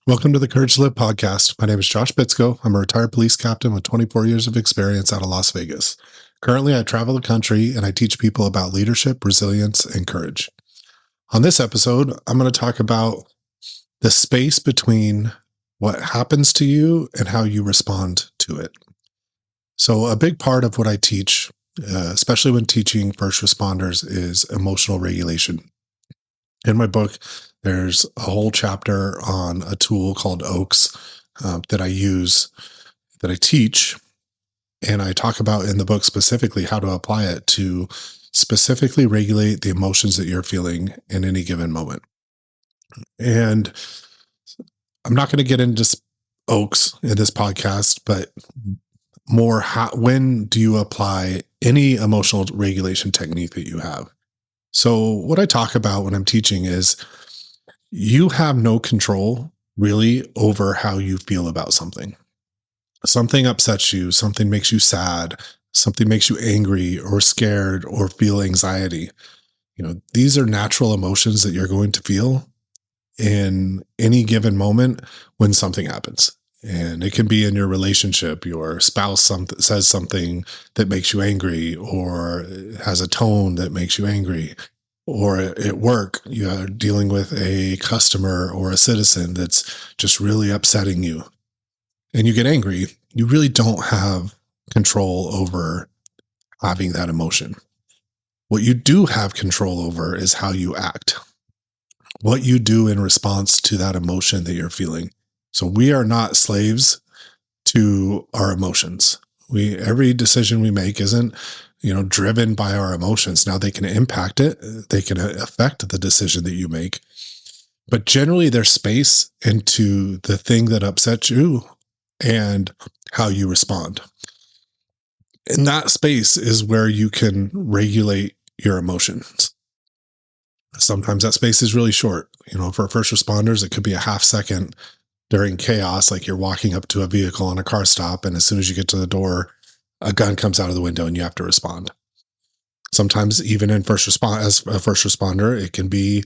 Welcome to the Courage to Live podcast. My name is Josh Bitsko. I'm a retired police captain with 24 years of experience out of Las Vegas. Currently, I travel the country and I teach people about leadership, resilience, and courage. On this episode, I'm going to talk about the space between what happens to you and how you respond to it. So a big part of what I teach, especially when teaching first responders, is emotional regulation. In my book, there's a whole chapter on a tool called O.A.K.S that I use, that I teach, and I talk about in the book specifically how to apply it to specifically regulate the emotions that you're feeling in any given moment. And I'm not going to get into O.A.K.S in this podcast, but more when do you apply any emotional regulation technique that you have? So what I talk about when I'm teaching is you have no control really over how you feel about something. Something upsets you, something makes you sad, something makes you angry or scared or feel anxiety. These are natural emotions that you're going to feel in any given moment when something happens. And it can be in your relationship, your spouse says something that makes you angry or has a tone that makes you angry. Or at work, you are dealing with a customer or a citizen that's just really upsetting you and you get angry. You really don't have control over having that emotion. What you do have control over is how you act, what you do in response to that emotion that you're feeling. So we are not slaves to our emotions. Every decision we make isn't, driven by our emotions. Now they can impact it. They can affect the decision that you make, but generally there's space into the thing that upsets you and how you respond. And that space is where you can regulate your emotions. Sometimes that space is really short. For first responders, it could be a half second during chaos, like you're walking up to a vehicle on a car stop, and as soon as you get to the door, a gun comes out of the window and you have to respond. Sometimes even as a first responder, it can be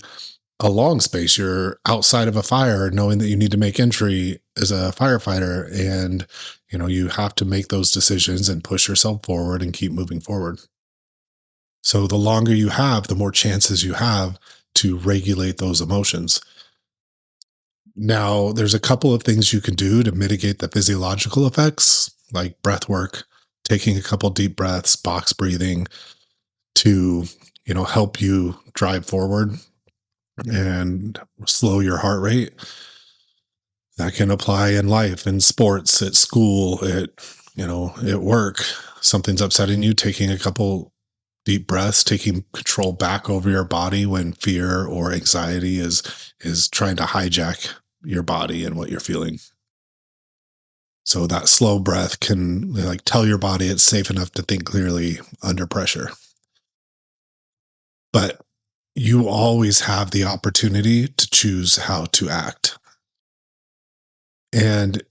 a long space. You're outside of a fire knowing that you need to make entry as a firefighter, and you have to make those decisions and push yourself forward and keep moving forward. So the longer you have, the more chances you have to regulate those emotions. Now, there's a couple of things you can do to mitigate the physiological effects, like breath work, taking a couple deep breaths, box breathing to, help you drive forward and slow your heart rate. That can apply in life, in sports, at school, at work. Something's upsetting you, taking a couple deep breaths, taking control back over your body when fear or anxiety is trying to hijack your body and what you're feeling. So that slow breath can tell your body it's safe enough to think clearly under pressure. But you always have the opportunity to choose how to act. And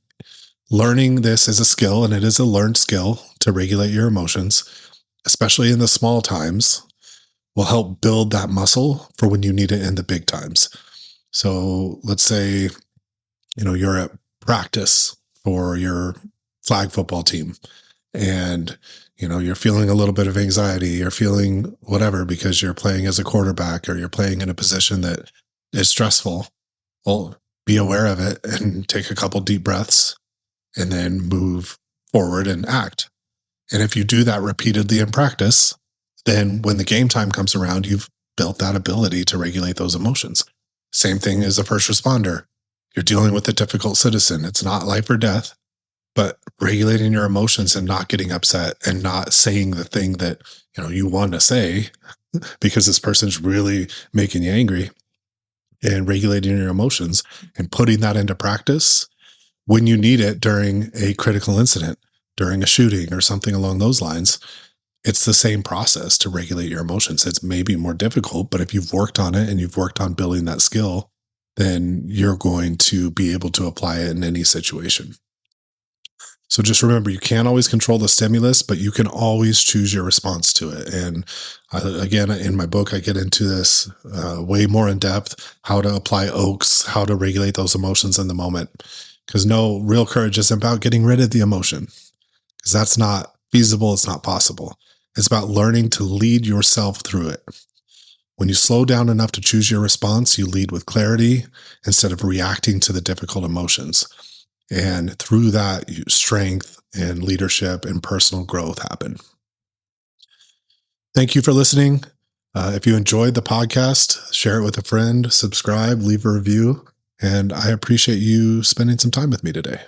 learning this is a skill, and it is a learned skill to regulate your emotions, especially in the small times, will help build that muscle for when you need it in the big times. So let's say, you're at practice for your flag football team and, you're feeling a little bit of anxiety, you're feeling whatever because you're playing as a quarterback or you're playing in a position that is stressful. Well, be aware of it and take a couple deep breaths and then move forward and act. And if you do that repeatedly in practice, then when the game time comes around, you've built that ability to regulate those emotions. Same thing as a first responder. You're dealing with a difficult citizen. It's not life or death, but regulating your emotions and not getting upset and not saying the thing that, you want to say because this person's really making you angry, and regulating your emotions and putting that into practice when you need it during a critical incident, during a shooting or something along those lines. It's the same process to regulate your emotions. It's maybe more difficult, but if you've worked on it and you've worked on building that skill, then you're going to be able to apply it in any situation. So just remember, you can't always control the stimulus, but you can always choose your response to it. And again, in my book, I get into this way more in depth, how to apply O.A.K.S, how to regulate those emotions in the moment. Because no, real courage isn't about getting rid of the emotion, because that's not feasible. It's not possible. It's about learning to lead yourself through it. When you slow down enough to choose your response, you lead with clarity instead of reacting to the difficult emotions. And through that, strength and leadership and personal growth happen. Thank you for listening. If you enjoyed the podcast, share it with a friend, subscribe, leave a review. And I appreciate you spending some time with me today.